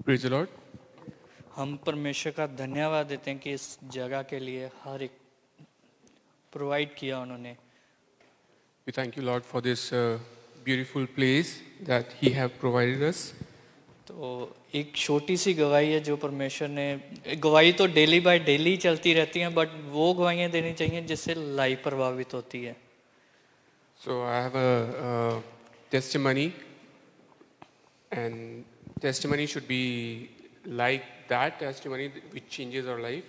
Praise the Lord. हम परमेश्वर का धन्यवाद देते हैं कि इस जगह के लिए हर एक प्रोवाइड किया उन्होंने. We thank you, Lord, for this beautiful place that He have provided us. तो एक छोटी सी गवाही है जो परमेश्वर ने, गवाही तो डेली बाय डेली चलती रहती हैं, बट वो गवाहियाँ देनी चाहिए जिससे लाइफ प्रभावित होती है. So I have a testimony, and testimony should be like that testimony which changes our life.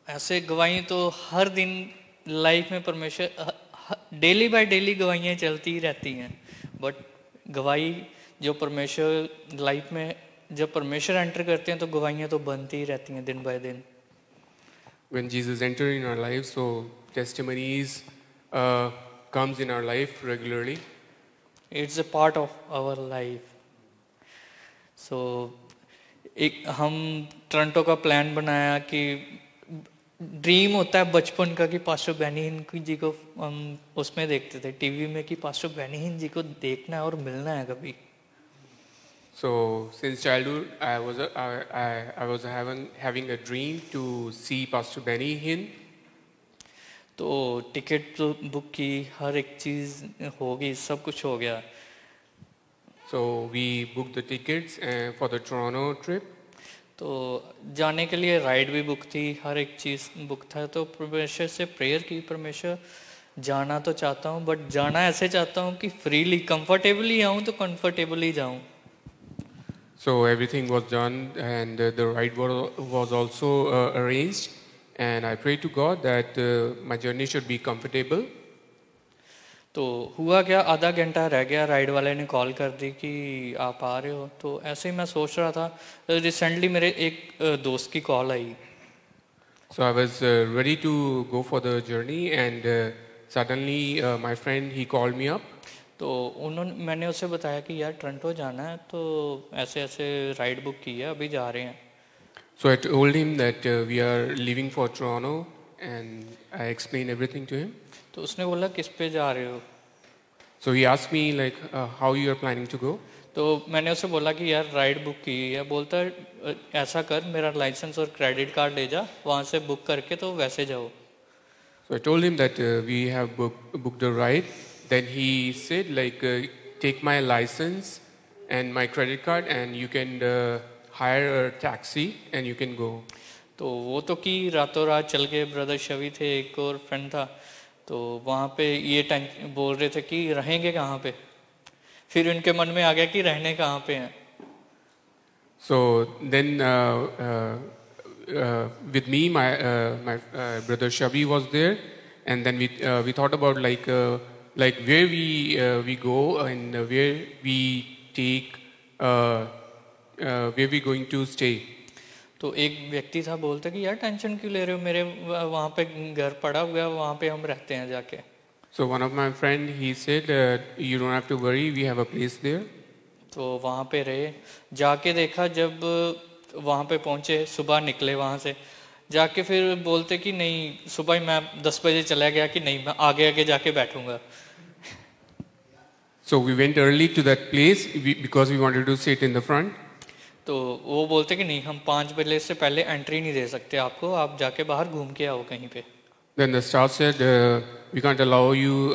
ऐसे गवाही तो हर दिन लाइफ में परमेश्वर डेली बाय डेली गवाहियाँ चलती ही रहती हैं, बट गवाही जो परमेश्वर लाइफ में जब परमेश्वर एंटर करते हैं तो गवाहियाँ तो बनती ही रहती हैं दिन बाय दिन. When Jesus entered in our life, so testimonies comes in our life regularly. It's a part of our life. So एक हम टोरंटो का प्लान बनाया कि ड्रीम होता है बचपन का कि पास्टर बेनी हिन जी को हम उसमें देखते थे टीवी में कि पास्टर बेनी हिन जी को देखना है और मिलना है कभी. So since childhood, I was having a dream to see Pastor Benny Hinn. तो टिकट तो बुक की, हर एक चीज़ हो गई, सब कुछ हो गया. So we booked the tickets for the Toronto trip. तो जाने के लिए राइड भी बुक थी, हर एक चीज़ बुक था. तो परमेश्वर से प्रेयर की, परमेश्वर जाना तो चाहता हूँ, बट जाना ऐसे चाहता हूँ कि फ्रीली कंफर्टेबली आऊँ तो कंफर्टेबली जाऊँ. So everything was done, and the ride was also arranged. And I pray to God that my journey should be comfortable. तो हुआ क्या, आधा घंटा रह गया, राइड वाले ने कॉल कर दी कि आप आ रहे हो. तो ऐसे ही मैं सोच रहा था, रिसेंटली मेरे एक दोस्त की call I. So I was ready to go for the journey, and suddenly my friend, he called me up. तो मैंने उसे बताया कि यार टोरंटो जाना है, तो ऐसे ऐसे राइड बुक की है, अभी जा रहे हैं. So I told him that we are leaving for Toronto, and I explained everything to him. तो उसने बोला किस पे जा रहे हो. So he asked me like how you are planning to go. तो मैंने उसे बोला कि यार राइड बुक की है. बोलता ऐसा कर, मेरा लाइसेंस और क्रेडिट कार्ड ले जा, वहाँ से बुक करके तो वैसे जाओ. So I told him that we have booked a ride. Then he said like take my license and my credit card, and you can hire a taxi and you can go. तो वो तो कि रातों रात चल गए. Brother शवि थे, एक और फ्रेंड था. तो वहाँ पे ये बोल रहे थे कि रहेंगे कहाँ पे. फिर उनके मन में आ गया कि रहने कहाँ पे हैं. So then with me, my brother Shabi was there, and then we thought about like where we go and where we take where we going to stay. तो एक व्यक्ति था, बोलता कि यार टेंशन क्यों ले रहे हो, मेरे वहाँ पे घर पड़ा हुआ है, वहाँ पे हम रहते हैं जाके. So one of my friend, he said you don't have to worry, we have a place there. तो वहाँ पे रहे. जाके देखा, जब वहाँ पे पहुँचे, सुबह निकले वहाँ से, जाके फिर बोलते कि नहीं, सुबह ही मैं 10 बजे चला गया कि नहीं, मैं आगे आगे जाके बैठूंगा. So we went early to that place because we wanted to sit in the front. तो वो बोलते कि नहीं, हम 5 बजे से पहले एंट्री नहीं दे सकते आपको, आप जाके बाहर घूम के आओ कहीं पे. Then the staff said we can't allow you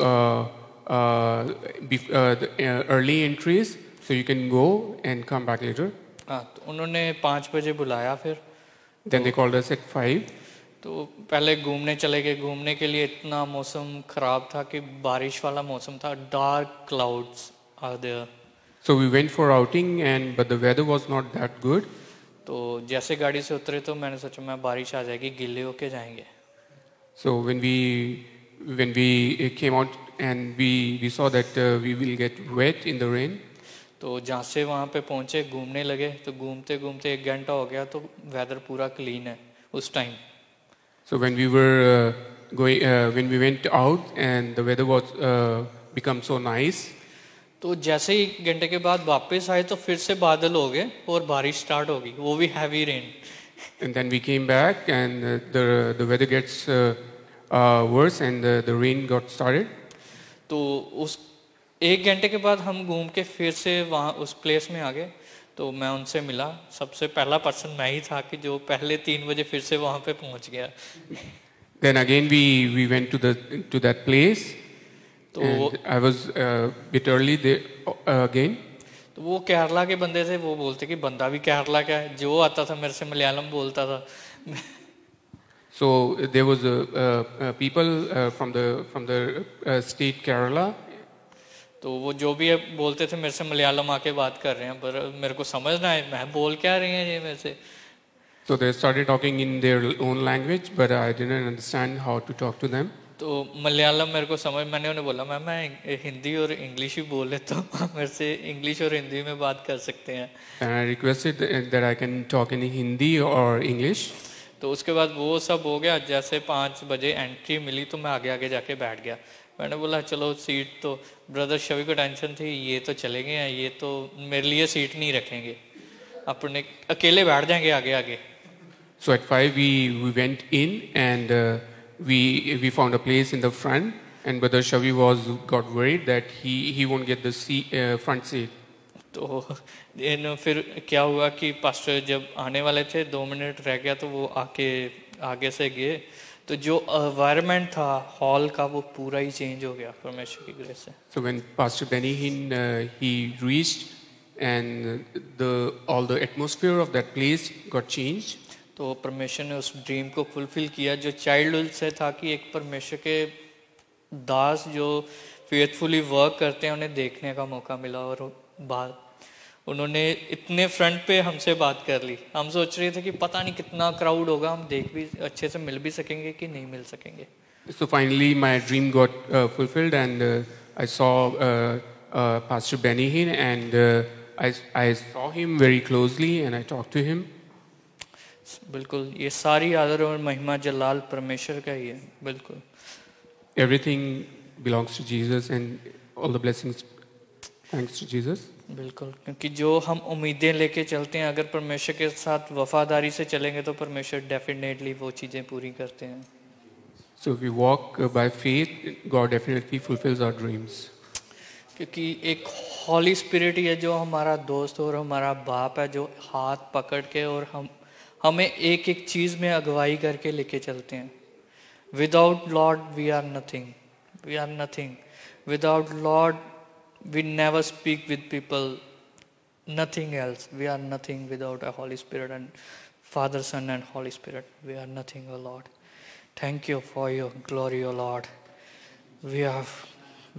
early entries, so you can go and come back later. हाँ, तो उन्होंने 5 बजे बुलाया. फिर Then they called us at 5. तो पहले घूमने चले गए. घूमने के लिए इतना मौसम खराब था कि बारिश वाला मौसम था. Dark clouds are there. So we went for outing, but the weather was not that good. तो जैसे गाड़ी से उतरे तो मैंने सोचा मैं बारिश आ जाएगी, गीले होके जाएंगे. So when we came out and we saw that we will get wet in the rain. तो जहाँ से वहाँ पे पहुँचे, घूमने लगे. तो घूमते घूमते 1 घंटा हो गया. तो वेदर पूरा क्लीन है उस time. So when we were when we went out and the weather was become so nice. तो जैसे ही 1 घंटे के बाद वापस आए तो फिर से बादल हो गए और बारिश स्टार्ट हो गई, वो भी heavy rain. And then we came back and the weather gets worse and the rain got started. तो उस 1 घंटे के बाद हम घूम के फिर से वहाँ उस प्लेस में आ गए. तो मैं उनसे मिला, सबसे पहला पर्सन मैं ही था कि जो पहले 3 बजे फिर से वहाँ पे पहुँच गया। Then again we went to that place, तो and I was bit early there again. तो वो केरला के बंदे थे, वो बोलते कि बंदा भी केरला का है, जो आता था मेरे से मलयालम बोलता था। So there was people from the state Kerala. तो वो जो भी है बोलते थे मेरे से मलयालम आके बात कर रहे हैं, पर मेरे को समझ ना आए मैं बोल क्या रही हैं ये मेरे से। So they started talking in their own language, but I didn't understand how to talk to them. तो मलयालम मेरे को समझ, मैंने उन्हें बोला मैं हिंदी और इंग्लिश ही बोल लेता हूँ, आप मेरे से इंग्लिश और हिंदी में बात कर सकते हैं। And I requested that I can talk in Hindi or English. तो उसके बाद वो सब हो गया, जैसे 5 बजे एंट्री मिली तो मैं आगे आगे जाके बैठ गया। मैंने बोला चलो सीट तो ब्रदर शवि को टेंशन थी, ये तो चले गए हैं, ये तो मेरे लिए सीट नहीं रखेंगे, अपने अकेले बैठ जाएंगे आगे आगे। So at 5 we went in, and we found a place in the front, and Brother Shavi got worried that he won't get the front seat. तो फिर क्या हुआ कि पास्टर जब आने वाले थे 2 मिनट रह गया तो वो आगे से गए, तो जो एनवायरनमेंट था हॉल का वो पूरा ही चेंज हो गया परमेश्वर की ग्रेस से। So when Pastor Benny Hinn he reached, and all the atmosphere of that place got changed. तो परमेश्वर ने उस ड्रीम को फुलफिल किया जो चाइल्डहुड से था, कि एक परमेश्वर के दास जो फेथफुली वर्क करते हैं उन्हें देखने का मौका मिला, और बात उन्होंने इतने फ्रंट पे हमसे बात कर ली। हम सोच रहे थे कि पता नहीं कितना क्राउड होगा, हम देख भी अच्छे से मिल भी सकेंगे कि नहीं मिल सकेंगे। So finally my dream got fulfilled, and I saw Pastor Benny Hinn, and I saw him very closely, and I talked to him. बिल्कुल, ये सारी आदर और महिमा जलाल परमेश्वर का ही है। बिल्कुल, Everything belongs to Jesus, and all the blessings thanks to Jesus. बिल्कुल, क्योंकि जो हम उम्मीदें लेके चलते हैं, अगर परमेश्वर के साथ वफादारी से चलेंगे तो परमेश्वर डेफिनेटली वो चीज़ें पूरी करते हैं। So if we walk by faith, God definitely fulfills our dreams. क्योंकि एक हॉली स्पिरिट ही है जो हमारा दोस्त और हमारा बाप है, जो हाथ पकड़ के और हमें एक एक चीज़ में अगुवाई करके लेके चलते हैं। Without Lord we are nothing, we are nothing. Without Lord we never speak with people, nothing else. We are nothing without a holy spirit and father son and holy spirit. We are nothing, O Lord. Thank you for your glory, O Lord.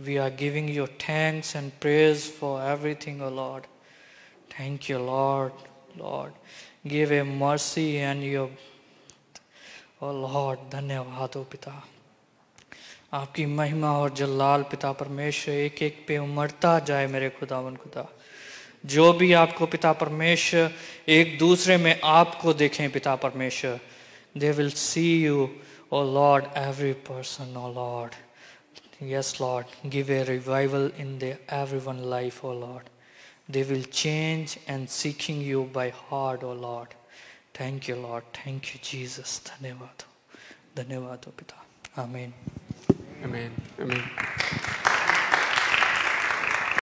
We are giving you thanks and praise for everything, O Lord. Thank you, Lord. Lord, give a mercy and your, O Lord, धन्यवाद हो पिता। आपकी महिमा और जलाल पिता परमेश्वर एक एक पे उमड़ता जाए मेरे खुदावन खुदा। जो भी आपको पिता परमेश्वर एक दूसरे में आपको देखें पिता परमेश्वर, they will see you, O Lord, every person, O Lord. Yes, Lord, give a revival in everyone's life, O Lord. They will change and seeking you by heart, O Lord. Thank you, Lord. Thank you, Jesus. धन्यवाद हो पिता। आमीन। Amen. Amen.